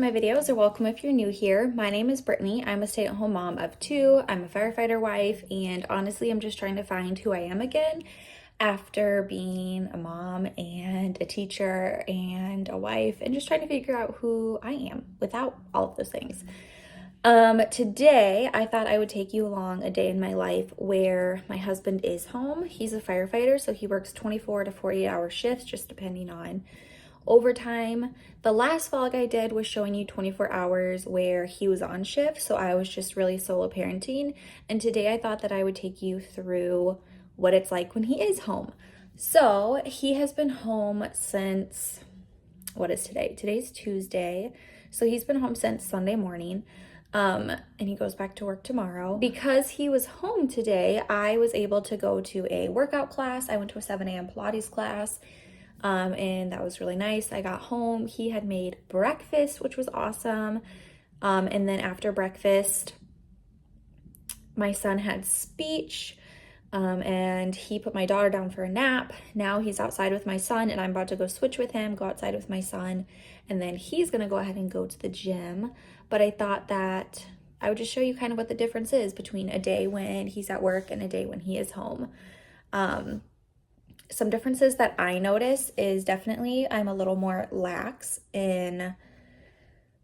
my videos, or welcome if you're new here. My name is Brittany. I'm a stay-at-home mom of two. I'm a firefighter wife, and honestly, I'm just trying to find who I am again after being a mom and a teacher and a wife, and just trying to figure out who I am without all of those things. Today, I thought I would take you along a day in my life where my husband is home. He's a firefighter, so he works 24 to 48-hour shifts, just depending on overtime. The last vlog I did was showing you 24 hours where he was on shift, so I was just really solo parenting. And today I thought that I would take you through what it's like when he is home. So he has been home since, what is today? Today's Tuesday. So he's been home since Sunday morning. And he goes back to work tomorrow. Because he was home today, I was able to go to a workout class. I went to a 7 a.m. Pilates class. And that was really nice. I got home, he had made breakfast, which was awesome. And then after breakfast, my son had speech, and he put my daughter down for a nap. Now he's outside with my son, and I'm about to go switch with him, go outside with my son, and then he's gonna go ahead and go to the gym. But I thought that I would just show you kind of what the difference is between a day when he's at work and a day when he is home. Some differences that I notice is definitely I'm a little more lax in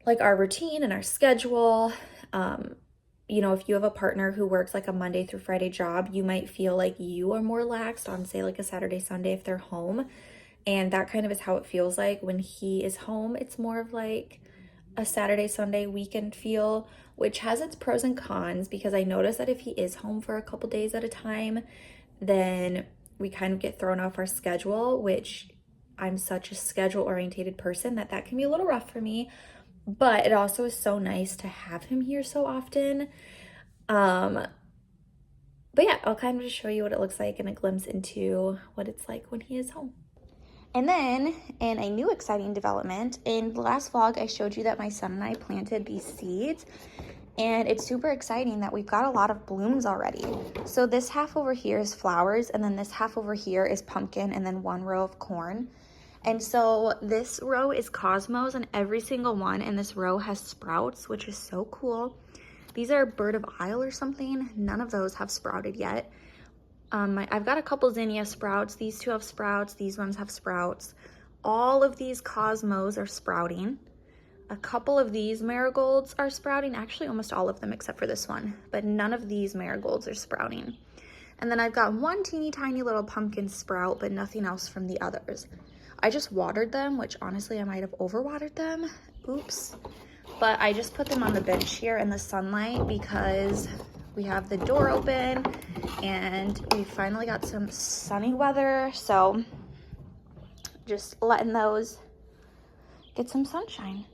like our routine and our schedule. You know, if you have a partner who works like a Monday through Friday job, you might feel like you are more laxed on, say, like a Saturday, Sunday if they're home. And that kind of is how it feels like when he is home. It's more of like a Saturday, Sunday weekend feel, which has its pros and cons, because I notice that if he is home for a couple days at a time, then we kind of get thrown off our schedule, which I'm such a schedule-oriented person that can be a little rough for me. But it also is so nice to have him here so often. But yeah, I'll kind of just show you what it looks like and a glimpse into what it's like when he is home. And then, in a new exciting development, in the last vlog, I showed you that my son and I planted these seeds. And it's super exciting that we've got a lot of blooms already. So this half over here is flowers, and then this half over here is pumpkin, and then one row of corn. And so this row is cosmos, and every single one in this row has sprouts, which is so cool. These are bird of isle or something. None of those have sprouted yet. I've got a couple zinnia sprouts. These two have sprouts. These ones have sprouts. All of these cosmos are sprouting. A couple of these marigolds are sprouting, actually almost all of them except for this one, but none of these marigolds are sprouting. And then I've got one teeny tiny little pumpkin sprout, but nothing else from the others. I just watered them, which honestly I might have overwatered them. Oops. But I just put them on the bench here in the sunlight because we have the door open and we finally got some sunny weather. So just letting those get some sunshine.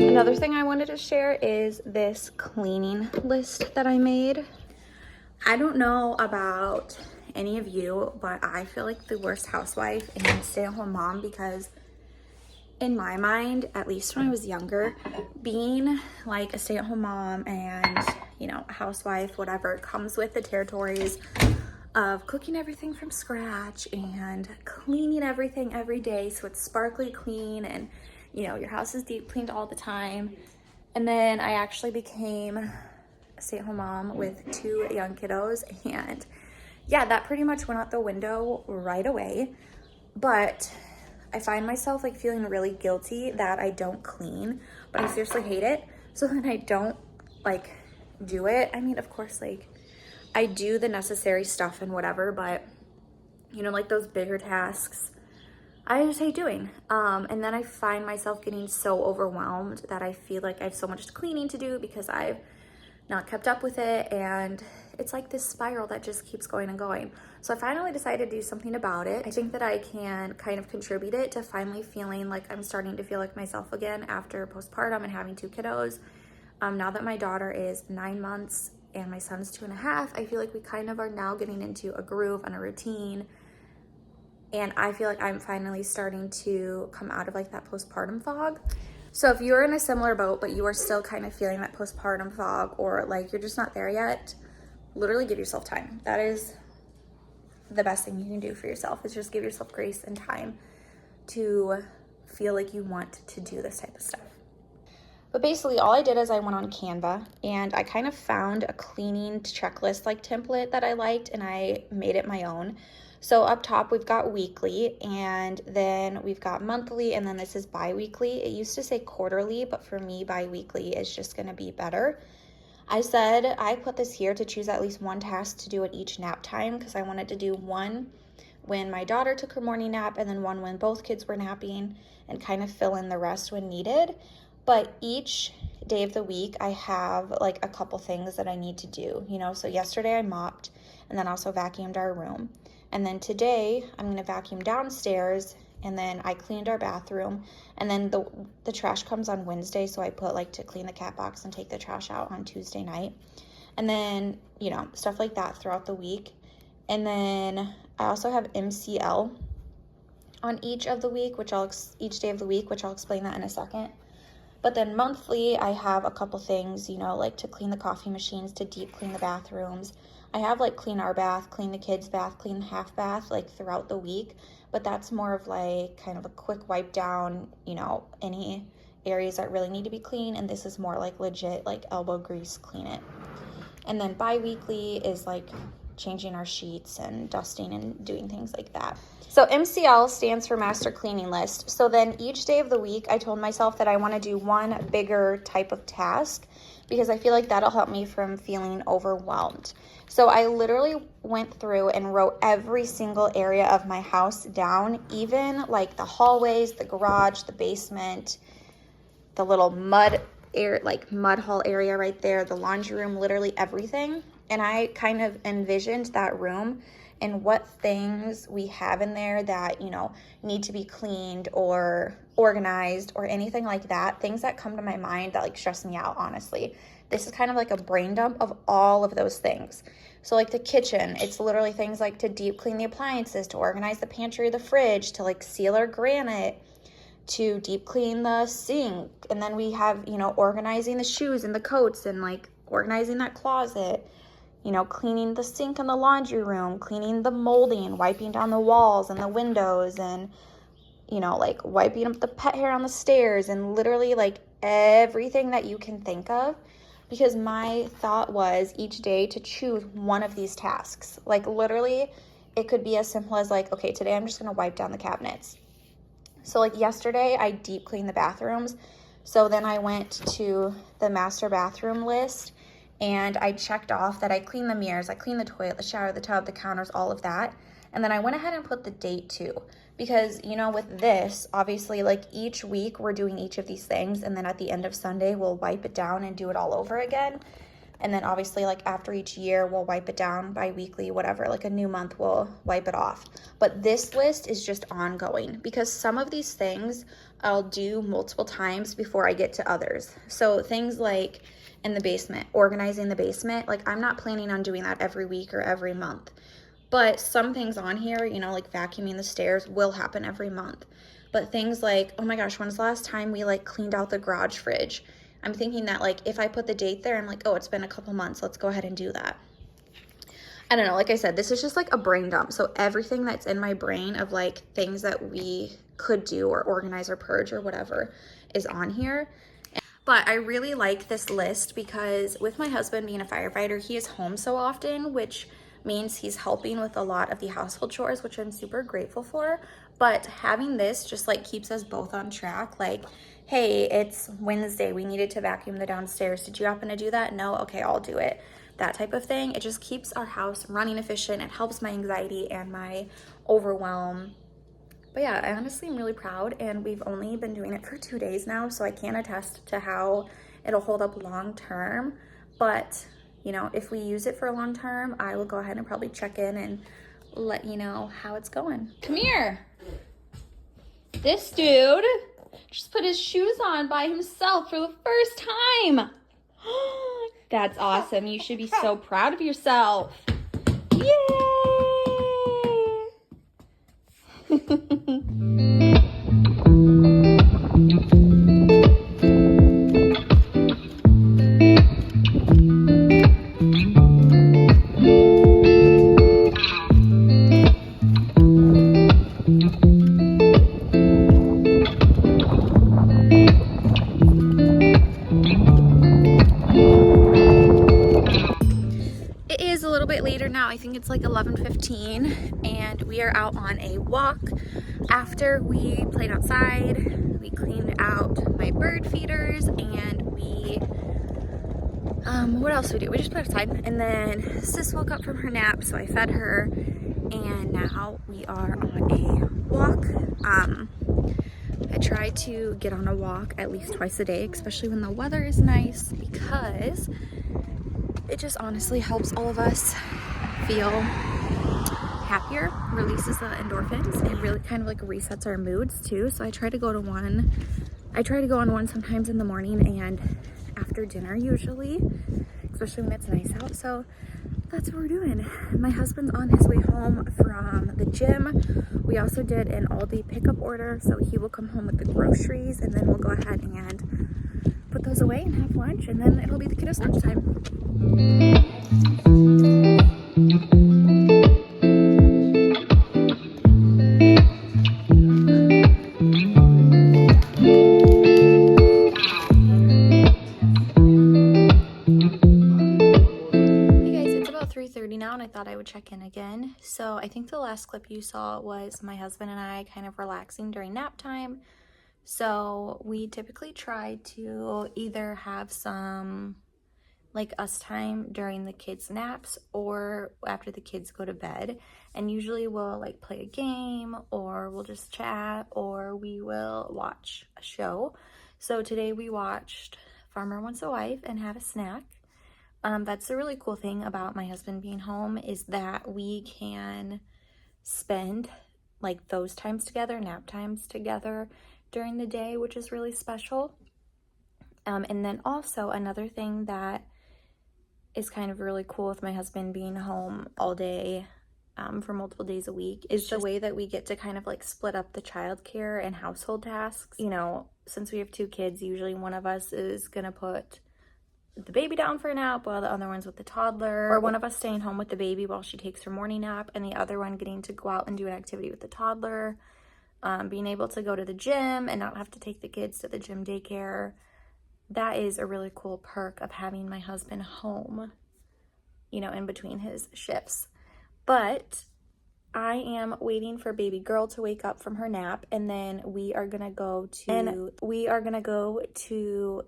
Another thing I wanted to share is this cleaning list that I made. I don't know about any of you, but I feel like the worst housewife and stay-at-home mom, because in my mind, at least when I was younger, being like a stay-at-home mom and, you know, a housewife, whatever, comes with the territories of cooking everything from scratch and cleaning everything every day so it's sparkly clean and, you know, your house is deep cleaned all the time. And then I actually became a stay-at-home mom with two young kiddos, and yeah, that pretty much went out the window right away. But I find myself like feeling really guilty that I don't clean, but I seriously hate it. So then I don't like do it. I mean, of course, like I do the necessary stuff and whatever, but you know, like those bigger tasks, I just hate doing. And then I find myself getting so overwhelmed that I feel like I have so much cleaning to do because I've not kept up with it, and it's like this spiral that just keeps going and going. So I finally decided to do something about it. I think that I can kind of contribute it to finally feeling like I'm starting to feel like myself again after postpartum and having 2 kiddos. Now that my daughter is 9 months and my son's 2.5, I feel like we kind of are now getting into a groove and a routine. And I feel like I'm finally starting to come out of like that postpartum fog. So if you're in a similar boat, but you are still kind of feeling that postpartum fog, or like you're just not there yet, literally give yourself time. That is the best thing you can do for yourself, is just give yourself grace and time to feel like you want to do this type of stuff. But basically all I did is I went on Canva and I kind of found a cleaning checklist like template that I liked, and I made it my own. So up top we've got weekly, and then we've got monthly, and then this is bi-weekly. It used to say quarterly, but for me bi-weekly is just gonna be better. I said I put this here to choose at least one task to do at each nap time, because I wanted to do one when my daughter took her morning nap and then one when both kids were napping, and kind of fill in the rest when needed. But each day of the week I have like a couple things that I need to do, you know. So yesterday I mopped and then also vacuumed our room. And then today I'm gonna vacuum downstairs, and then I cleaned our bathroom, and then the trash comes on Wednesday, so I put like to clean the cat box and take the trash out on Tuesday night. And then, you know, stuff like that throughout the week. And then I also have MCL on each day of the week, which I'll explain that in a second. But then monthly, I have a couple things, you know, like to clean the coffee machines, to deep clean the bathrooms. I have like clean our bath, clean the kids' bath, clean the half bath, like throughout the week. But that's more of like kind of a quick wipe down, you know, any areas that really need to be clean. And this is more like legit, like elbow grease, clean it. And then bi-weekly is like changing our sheets and dusting and doing things like that. So MCL stands for Master Cleaning List. So then each day of the week, I told myself that I want to do one bigger type of task, because I feel like that'll help me from feeling overwhelmed. So I literally went through and wrote every single area of my house down, even like the hallways, the garage, the basement, the little mud hall area right there, the laundry room, literally everything. And I kind of envisioned that room and what things we have in there that, you know, need to be cleaned or organized or anything like that. Things that come to my mind that like stress me out, honestly. This is kind of like a brain dump of all of those things. So like the kitchen, it's literally things like to deep clean the appliances, to organize the pantry or the fridge, to like seal our granite, to deep clean the sink. And then we have, you know, organizing the shoes and the coats and like organizing that closet, you know, cleaning the sink in the laundry room, cleaning the molding, wiping down the walls and the windows, and, you know, like wiping up the pet hair on the stairs, and literally like everything that you can think of. Because my thought was each day to choose one of these tasks. Like literally it could be as simple as like, okay, today I'm just gonna wipe down the cabinets. So like yesterday I deep cleaned the bathrooms. So then I went to the master bathroom list and I checked off that I cleaned the mirrors, I cleaned the toilet, the shower, the tub, the counters, all of that. And then I went ahead and put the date too, because, you know, with this, obviously, like each week we're doing each of these things, and then at the end of Sunday, we'll wipe it down and do it all over again. And then obviously, like after each year, we'll wipe it down bi-weekly, whatever, like a new month, we'll wipe it off. But this list is just ongoing, because some of these things I'll do multiple times before I get to others. So things like in the basement, organizing the basement, like I'm not planning on doing that every week or every month. But some things on here, you know, like vacuuming the stairs will happen every month. But things like, oh my gosh, when's the last time we like cleaned out the garage fridge? I'm thinking that like if I put the date there, I'm like, oh, it's been a couple months, let's go ahead and do that. I don't know, like I said, this is just like a brain dump. So everything that's in my brain of like things that we could do or organize or purge or whatever is on here. But I really like this list because with my husband being a firefighter, he is home so often, which means he's helping with a lot of the household chores, which I'm super grateful for. But having this just like keeps us both on track. Like, hey, it's Wednesday, we needed to vacuum the downstairs. Did you happen to do that? No? Okay, I'll do it. That type of thing. It just keeps our house running efficient. It helps my anxiety and my overwhelm. But yeah, I honestly am really proud, and we've only been doing it for 2 days now, so I can't attest to how it'll hold up long term. But you know, if we use it for a long term, I will go ahead and probably check in and let you know how it's going. Come here. This dude just put his shoes on by himself for the first time. That's awesome. You should be so proud of yourself. Yay! Now I think it's like 11:15 and we are out on a walk. After we played outside, we cleaned out my bird feeders and we what else did we do? We just played outside, and then sis woke up from her nap, so I fed her, and now we are on a walk. I try to get on a walk at least twice a day, especially when the weather is nice, because it just honestly helps all of us feel happier, releases the endorphins, and really kind of like resets our moods too. So I try to go to one. I try to go on one sometimes in the morning and after dinner usually, especially when it's nice out. So that's what we're doing. My husband's on his way home from the gym. We also did an Aldi pickup order, so he will come home with the groceries, and then we'll go ahead and put those away and have lunch, and then it'll be the kiddos' lunchtime. I would check in again. So I think the last clip you saw was my husband and I kind of relaxing during nap time. So we typically try to either have some like us time during the kids' naps or after the kids go to bed, and usually we'll like play a game or we'll just chat or we will watch a show. So today we watched Farmer Wants a Wife and had a snack. That's the really cool thing about my husband being home, is that we can spend like those times together, nap times together during the day, which is really special. And then also another thing that is kind of really cool with my husband being home all day for multiple days a week is the way that we get to kind of like split up the childcare and household tasks. You know, since we have two kids, usually one of us is gonna put the baby down for a nap while the other one's with the toddler, or one of us staying home with the baby while she takes her morning nap, and the other one getting to go out and do an activity with the toddler, being able to go to the gym and not have to take the kids to the gym daycare. That is a really cool perk of having my husband home, you know, in between his shifts. But I am waiting for baby girl to wake up from her nap, and then we are gonna go to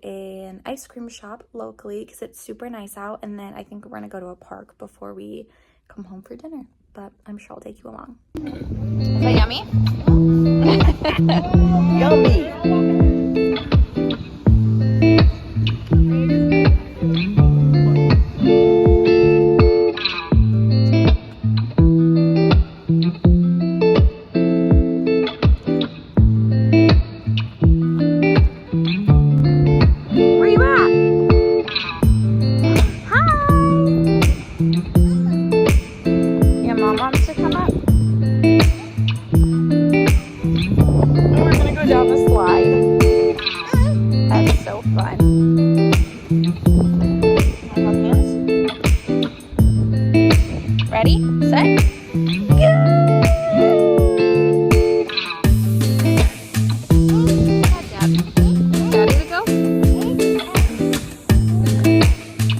an ice cream shop locally because it's super nice out, and then I think we're gonna go to a park before we come home for dinner. But I'm sure I'll take you along. Is that yummy? Yummy. Ready, set, go! Ready to go?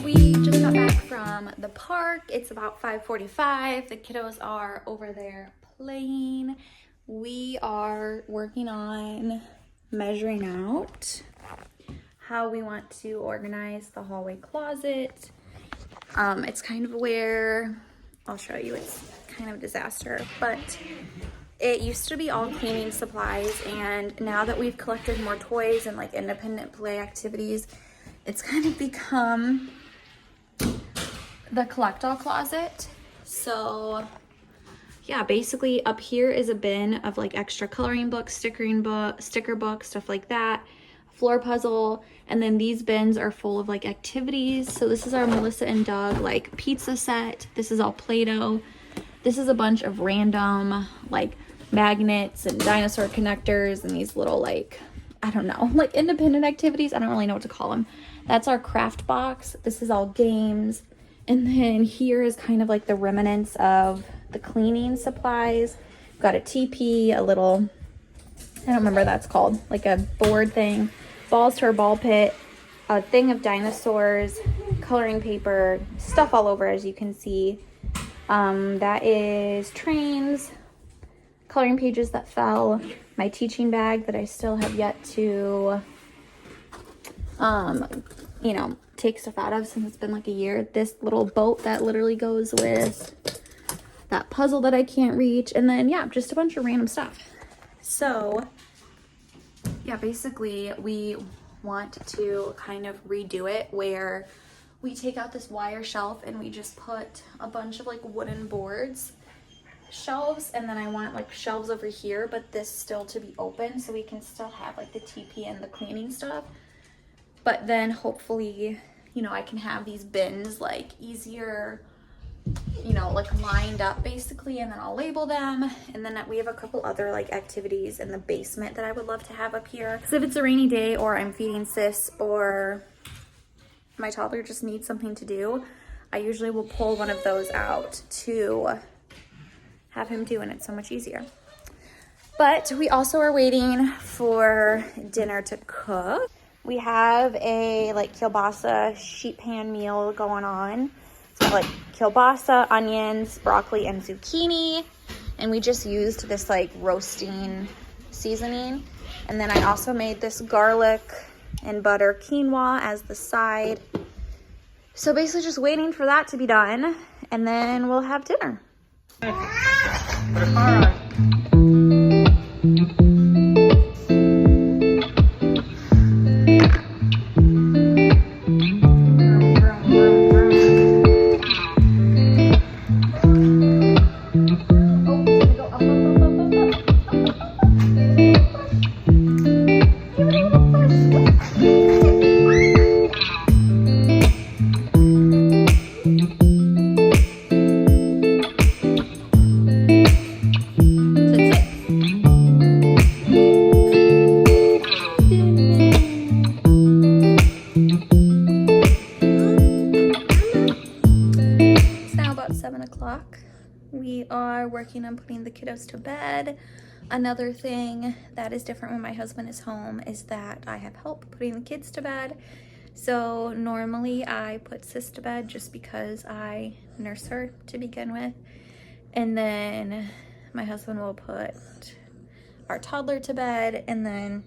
We just got back from the park. It's about 5:45. The kiddos are over there playing. We are working on measuring out how we want to organize the hallway closet. It's kind of where, I'll show you, it's kind of a disaster, but it used to be all cleaning supplies, and now that we've collected more toys and like independent play activities, it's kind of become the collect-all closet. So yeah, basically up here is a bin of like extra coloring books, sticker books, stuff like that, floor puzzle, and then these bins are full of like activities. So this is our Melissa and Doug like pizza set. This is all Play-Doh. This is a bunch of random like magnets and dinosaur connectors and these little like, I don't know, like independent activities. I don't really know what to call them. That's our craft box. This is all games. And then here is kind of like the remnants of the cleaning supplies. We've got a TP, a little, I don't remember what that's called, like a board thing, balls to our ball pit, a thing of dinosaurs, coloring paper, stuff all over as you can see. That is trains, coloring pages that fell, my teaching bag that I still have yet to, you know, take stuff out of since it's been like a year. This little boat that literally goes with that puzzle that I can't reach. And then, yeah, just a bunch of random stuff. So, yeah, basically we want to kind of redo it where we take out this wire shelf and we just put a bunch of like wooden boards shelves, and then I want like shelves over here, but this still to be open so we can still have like the TP and the cleaning stuff. But then hopefully, you know, I can have these bins like easier, you know, like lined up basically, and then I'll label them. And then we have a couple other like activities in the basement that I would love to have up here. So if it's a rainy day or I'm feeding Sis or my toddler just needs something to do, I usually will pull one of those out to have him do, and it's so much easier. But we also are waiting for dinner to cook. We have a like kielbasa sheet pan meal going on. It's got like kielbasa, onions, broccoli, and zucchini. And we just used this like roasting seasoning. And then I also made this garlic and butter quinoa as the side. So basically just waiting for that to be done, and then we'll have dinner. We are working on putting the kiddos to bed. Another thing that is different when my husband is home is that I have help putting the kids to bed. So normally I put Sis to bed just because I nurse her to begin with. And then my husband will put our toddler to bed, and then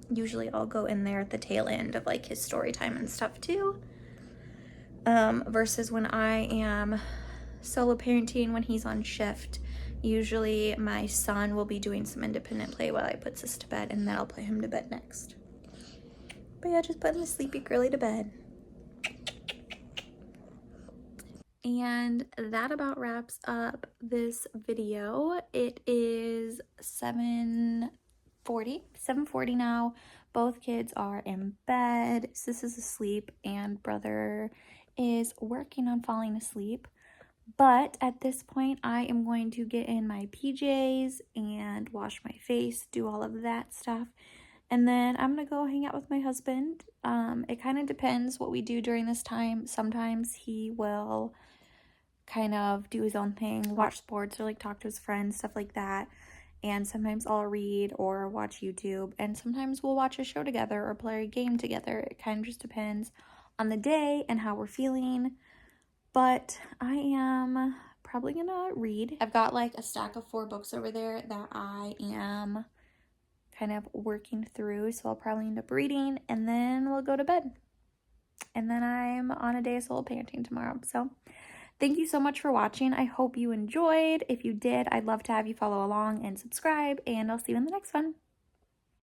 usually I'll go in there at the tail end of like his story time and stuff too. Versus when I am solo parenting, when he's on shift, usually my son will be doing some independent play while I put Sis to bed, and then I'll put him to bed next. But yeah, just putting the sleepy girly to bed. And that about wraps up this video. It is 7:40 now. Both kids are in bed. Sis is asleep and brother is working on falling asleep. But at this point, I am going to get in my PJs and wash my face, do all of that stuff. And then I'm going to go hang out with my husband. It kind of depends what we do during this time. Sometimes he will kind of do his own thing, watch sports or like talk to his friends, stuff like that. And sometimes I'll read or watch YouTube. And sometimes we'll watch a show together or play a game together. It kind of just depends on the day and how we're feeling. But I am probably gonna read. I've got like a stack of 4 books over there that I am kind of working through, so I'll probably end up reading, and then we'll go to bed. And then I'm on a day of solo parenting tomorrow. So thank you so much for watching. I hope you enjoyed. If you did, I'd love to have you follow along and subscribe, and I'll see you in the next one.